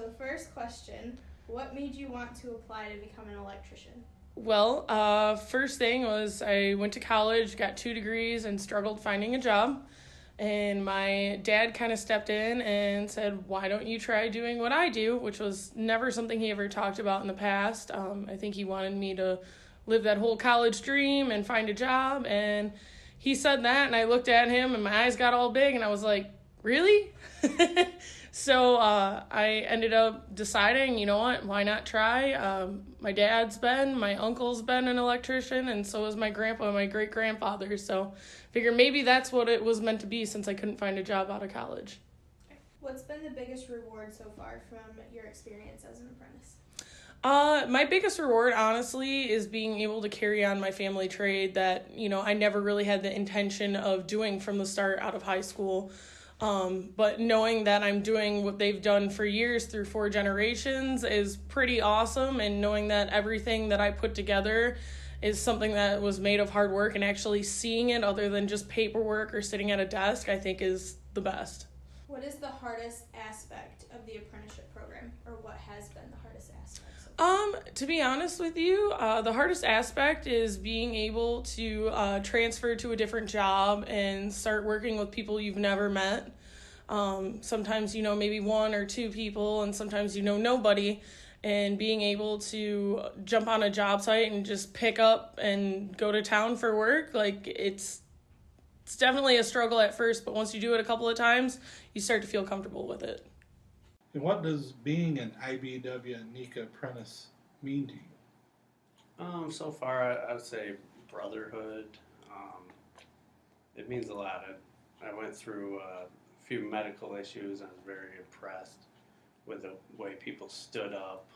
So first question, what made you want to apply to become an electrician? Well, first thing was I went to college, got 2 degrees, and struggled finding a job. And my dad kind of stepped in and said, why don't you try doing what I do, which was never something he ever talked about in the past. I think he wanted me to live that whole college dream and find a job. And he said that, and I looked at him, and my eyes got all big, and I was like, really? So I ended up deciding, you know what, why not try? My dad's been, my uncle's been an electrician, and so is my grandpa and my great-grandfather. So figure maybe that's what it was meant to be since I couldn't find a job out of college. What's been the biggest reward so far from your experience as an apprentice? My biggest reward, honestly, is being able to carry on my family trade that, I never really had the intention of doing from the start out of high school. But knowing that I'm doing what they've done for years through 4 generations is pretty awesome. And knowing that everything that I put together is something that was made of hard work and actually seeing it other than just paperwork or sitting at a desk, I think is the best. What is the hardest aspect of the apprenticeship program, or what has been the hardest aspect? To be honest with you, the hardest aspect is being able to transfer to a different job and start working with people you've never met. Sometimes you know maybe 1 or 2 people, and sometimes you know nobody. And being able to jump on a job site and just pick up and go to town for work, like it's definitely a struggle at first, but once you do it a couple of times, you start to feel comfortable with it. And what does being an IBEW and NECA apprentice mean to you? So far, I would say brotherhood. It means a lot. I went through a few medical issues. I was very impressed with the way people stood up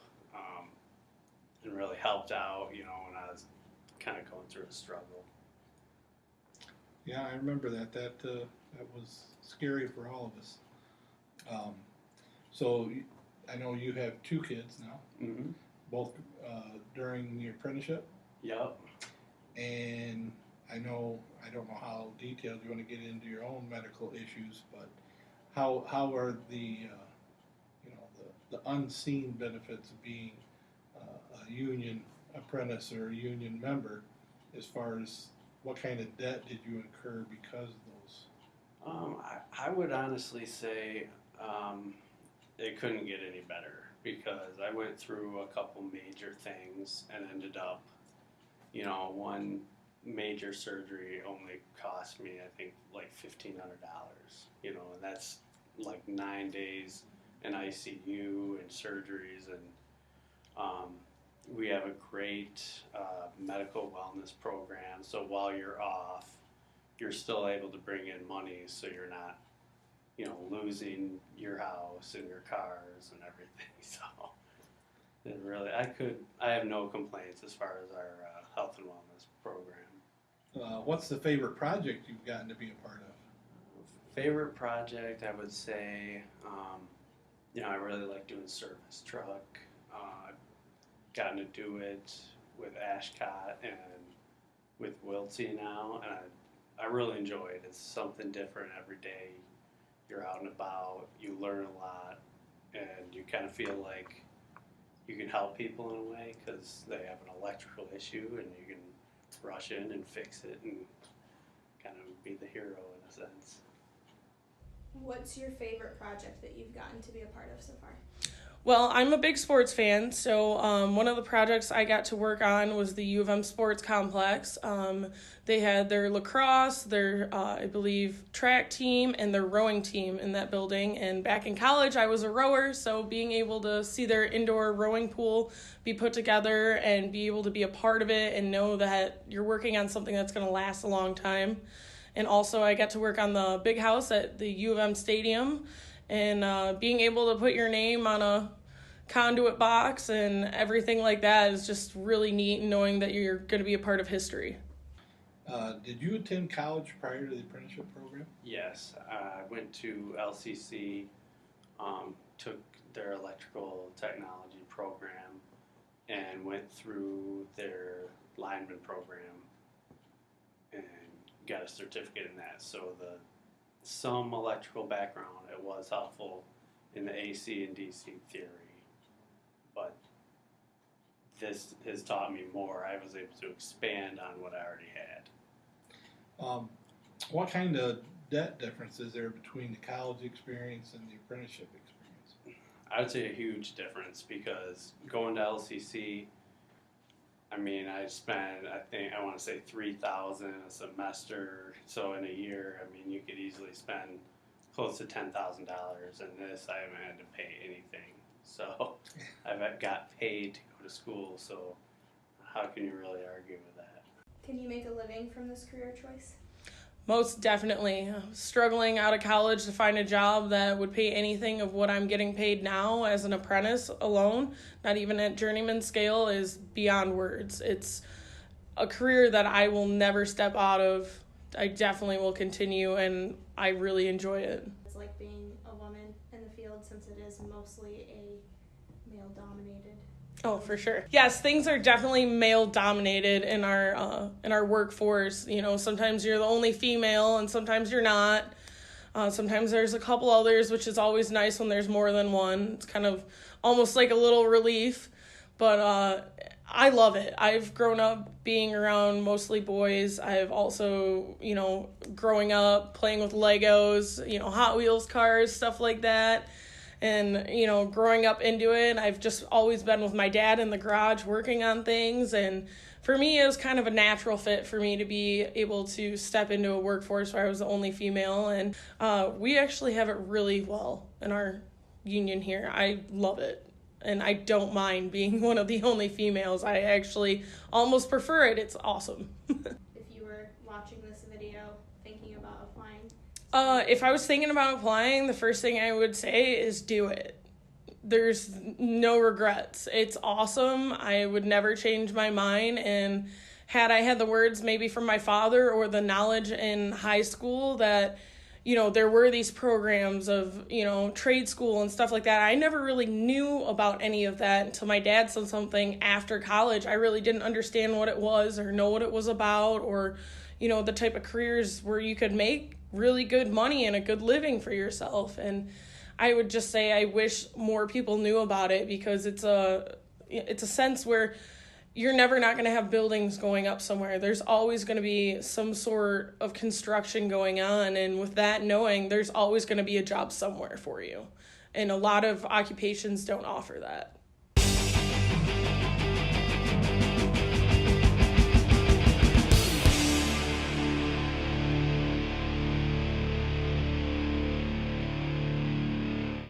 and really helped out, when I was kind of going through a struggle. Yeah, I remember that. That was scary for all of us. So I know you have 2 kids now, Mm-hmm. both during your apprenticeship, Yep. and I don't know how detailed you want to get into your own medical issues, but how are the the unseen benefits of being a union apprentice or a union member, as far as what kind of debt did you incur because of those? I would honestly say it couldn't get any better because I went through a couple major things and ended up, one major surgery only cost me, I think, like $1,500, and that's like 9 days in ICU and surgeries, and we have a great medical wellness program. So while you're off, you're still able to bring in money, so you're not, losing your house and your cars and everything. So it really, I have no complaints as far as our health and wellness program. What's the favorite project you've gotten to be a part of? Favorite project, I would say, I really like doing service truck. I've gotten to do it with Ashcott and with Wiltsey now, and I really enjoy it. It's something different every day. You're out and about, you learn a lot, and you kind of feel like you can help people in a way because they have an electrical issue, and you can rush in and fix it and kind of be the hero in a sense. What's your favorite project that you've gotten to be a part of so far? Well, I'm a big sports fan, so one of the projects I got to work on was the U of M Sports Complex. They had their lacrosse, their, I believe, track team, and their rowing team in that building. And back in college, I was a rower, so being able to see their indoor rowing pool be put together and be able to be a part of it and know that you're working on something that's going to last a long time. And also, I got to work on the big house at the U of M Stadium, and being able to put your name on a conduit box and everything like that is just really neat, knowing that you're going to be a part of history. Did you attend college prior to the apprenticeship program? Yes, I went to LCC, took their electrical technology program, and went through their lineman program and got a certificate in that. So some electrical background, it was helpful in the AC and DC theory, but this has taught me more. I was able to expand on what I already had. What kind of debt difference is there between the college experience and the apprenticeship experience? I would say a huge difference, because going to LCC, I mean, I spent, I want to say $3,000 a semester. So in a year, I mean, you could easily spend close to $10,000. And this, I haven't had to pay anything. So I've got paid to go to school. So how can you really argue with that? Can you make a living from this career choice? Most definitely. Struggling out of college to find a job that would pay anything of what I'm getting paid now as an apprentice alone, not even at journeyman scale, is beyond words. It's a career that I will never step out of. I definitely will continue, and I really enjoy it. It's like being a woman in the field, since it is mostly a male-dominated. Oh, for sure. Yes, things are definitely male dominated in our workforce. You know, sometimes you're the only female and sometimes you're not. Sometimes there's a couple others, which is always nice when there's more than one. It's kind of almost like a little relief, but I love it. I've grown up being around mostly boys. I've also, you know, growing up playing with Legos, you know, Hot Wheels cars, stuff like that. And, you know, growing up into it, I've just always been with my dad in the garage working on things. And for me, it was kind of a natural fit for me to be able to step into a workforce where I was the only female. And we actually have it really well in our union here. I love it. And I don't mind being one of the only females. I actually almost prefer it. It's awesome. If you were watching this video thinking about applying, if I was thinking about applying, the first thing I would say is do it. There's no regrets. It's awesome. I would never change my mind. And had I had the words maybe from my father or the knowledge in high school that, you know, there were these programs of, you know, trade school and stuff like that, I never really knew about any of that until my dad said something after college. I really didn't understand what it was or know what it was about, or, you know, the type of careers where you could make really good money and a good living for yourself. And I would just say I wish more people knew about it, because it's a sense where you're never not going to have buildings going up somewhere. There's always going to be some sort of construction going on, and with that knowing, there's always going to be a job somewhere for you. And a lot of occupations don't offer that.